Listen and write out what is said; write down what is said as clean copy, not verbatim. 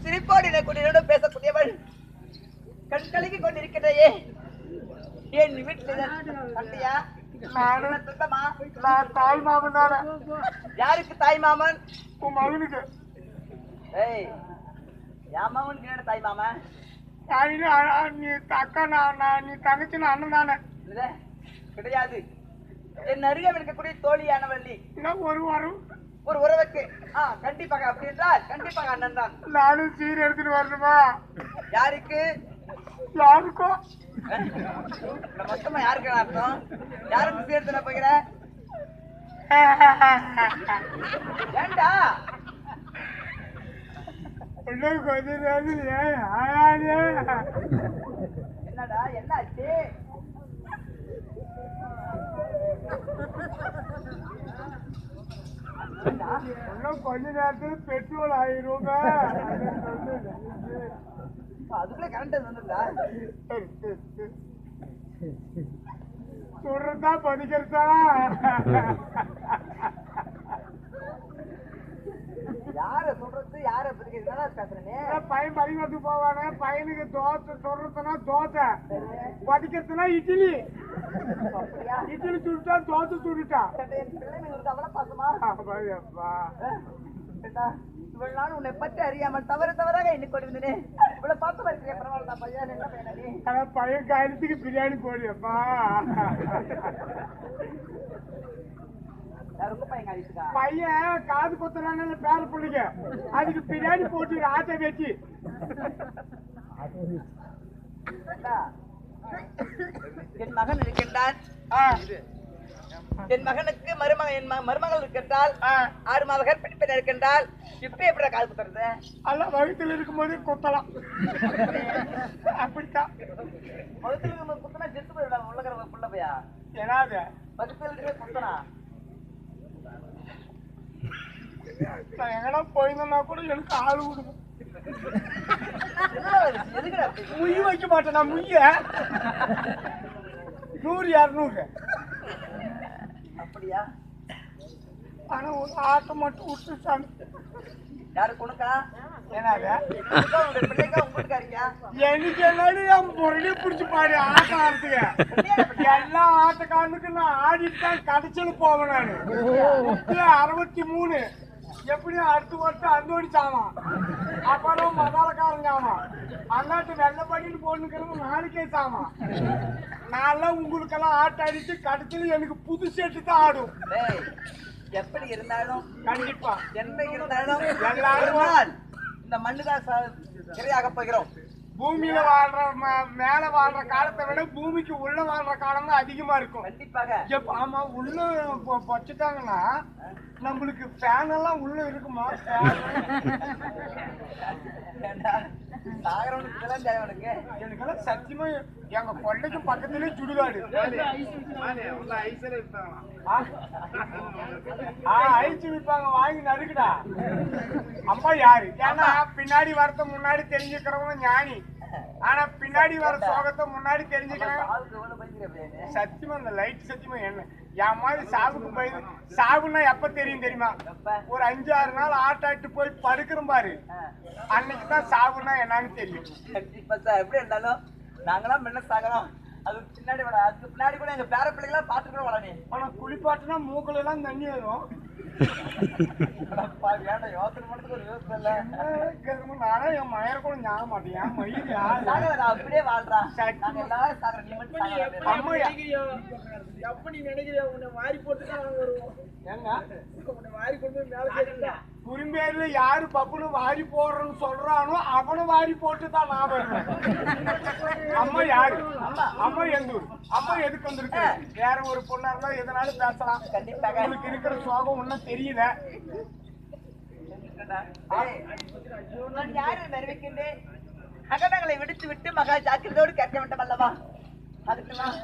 சிரிப்போடு என்னுடன் பேசக்கூடியவள் கண் கலங்கி கொண்டிருக்கிறதையே என் வீட்டில் கண்டியா தாய் மாமன் தானே. யாருக்கு தாய் மாமன்? உன் மகனுக்கு. ஏய் என் மாமனுக்கு என்ன தாய் மாமன்? நீ அக்கா நீ தங்கச்சி அண்ணன் தானே. கிடையாது, என் அருகே இருக்கக்கூடிய தோழியானவள்ளி ஒரு உறவுக்கு கண்டிப்பாக. அப்படி என்றால் கண்டிப்பாக அண்ணன் தான். நானும் சீர் எடுத்துட்டு வரணுமா? யாருக்கு? யாருக்கும். மொத்தமா யாருக்கு அர்த்தம்? யாருக்கு சீர் எடுத்துன போகிற? ஏண்டா என்னடா என்னாச்சு? கொஞ்ச நேரத்தில் பெட்ரோல் ஆயிரும். அதுக்குள்ள கரண்ட் வந்துடா. சொல்றதா பதிக்கிறதா? யார சொல்றது யார பதிக்கிறதா பேசுறேனே. பையன் பதிக்கிறதுக்கு போவானே. பையனுக்கு தோசை சொல்றதுனா தோசை, பதிக்கிறதுனா இட்லி. இட்லி சுட்டுட்டா தோசை சுட்டுட்டா. அவ்வளவு பாசமா இவ்வளவு நாள் உன்னை பற்றி அறியாமல் தவறாக எண்ணி கொண்டிருந்தேன். இவ்வளவு பாசமா இருக்கிறேன். பரவாயில்ல பையன் என்ன பையன்? பையன் காயத்துக்கு பிரியாணி போடியப்பா. பையன் காது கொத்துறான்னு பேர பிள்ளைங்க, அதுக்கு பிரியாணி போட்டு ஆட்டை வச்சு. என் மகன் இருக்கின்றான். என் மகனுக்கு மருமகள் இருக்கின்றால் 6 மாத கர்ப்பிணி இருக்கின்றால். இப்ப எப்படி காது குத்துறது? அல்ல வகுத்தில் இருக்கும் போது குத்தலாம். அப்படித்தான் வகுத்துல இருக்கும் குத்தனா செத்து போயிடலாம். உள்ளக்கிற புள்ள பையா ஏனாது வகுத்துல இருக்கிற குத்தனா எங்கடா போயிருந்தா கூட எனக்கு ஆளு விடுங்க. முய் வைக்க மாட்டேன் நான். முய்ய 100-200 அப்படியா? ஆனா ஒரு ஆட்டம் மட்டும் விட்டுட்டாங்க. யாருக்கு உனக்கா? எனக்கு எல்லாரும் என் முறையே பிடிச்சி பாடு ஆட்டம் ஆடுறதுக்கு. எல்லா ஆட்டக்காரனுக்கு நான் ஆடிட்டு தான் கடைச்சல் போவேன். நான் 63 எப்படியும் அடுத்த வருஷம் அந்தோடி சாமான், அப்புறம் மதாலக்காரன் சாமான், அந்தாட்டு வெள்ளை பண்ணிட்டு போட்டுக்கிறவங்க நாளைக்கே சாமான். நான் உங்களுக்கெல்லாம் ஆட்ட அடிச்சு கடைசியில் எனக்கு புது செட்டு தான் ஆடும். எப்படி இருந்தாலும் கண்டிப்பா என்ன இருந்தாலும் எல்லாரும் இந்த மண்ணுதான் சிறையாக போகிறோம். பூமியில வாழ்ற மேல வாழ்ற காலத்தை விட பூமிக்கு உள்ள வாழ்ற காலம் தான் அதிகமா இருக்கும். கண்டிப்பாக. ஆமா, உள்ள வச்சுட்டாங்கன்னா நம்மளுக்கு ஃபேன் எல்லாம் உள்ள இருக்குமா? எனக்கெல்லாம் சத்தியமா எங்க கொள்ளைக்கு பக்கத்திலே சுடுகாடு. ஐஸ் விற்பாங்க, வாங்கி நறுக்குடா. அம்மா யாரு? ஏன்னா பின்னாடி வரத முன்னாடி தெரிஞ்சுக்கிறவங்க ஞானி, ஆனா பின்னாடி வர சோகத்தை முன்னாடி தெரிஞ்சுக்கிறாங்க. சத்தியமா இந்த லைட் சத்தியமா என்ன என் மாதிரி சாவுக்கு போய் சாவுன்னா எப்ப தெரியும் தெரியுமா? ஒரு 5-6 நாள் ஆட்டாட்டு போய் படுக்கிறோம் பாரு, அன்னைக்குதான் சாவுன்னா என்னன்னு தெரியும். எப்படி இருந்தாலும் நாங்களாம் முன்ன சாகலாம். அதுக்கு பின்னாடி கூட எங்க பேர பிள்ளைங்களா பாத்துக்கிற வளனே. ஆனா குளிப்பாட்டுனா மூக்குல எல்லாம் தண்ணி வரும். யோசனை மட்டும் ஒரு யோசனை இல்ல. நானே என் மயர் கூட ஞாபகம் மாட்டேன். என் மயிர் அப்படியே வாழ்றான். எல்லாரும் எப்ப நீ நினைக்கிறியா உன்னை மாறி போட்டுதான் வருவோம். ஏங்க உன்னை மாறி கொண்டு மேல குறும்பேர்ல யாரு பப்புனு வாரி போடுறன்னு சொல்றானோ அவனு வாரி போட்டு தான் நான் வருவேன். அம்மா யாரு? அம்மா எந்தூர். அம்மா எதுக்கு வந்திருக்கு? வேற ஒரு பொண்ணா இருந்தா எதனாலும் பேசலாம். கண்டிப்பாக உங்களுக்கு இருக்கிற சோகம் ஒன்னும் தெரியல. யாரு நிறைவேற்கின்றேன் அகடங்களை விடுத்து விட்டு மகா ஜாக்கிரதோடு கேட்க வேண்டும் அல்லவா? அதுக்கெல்லாம்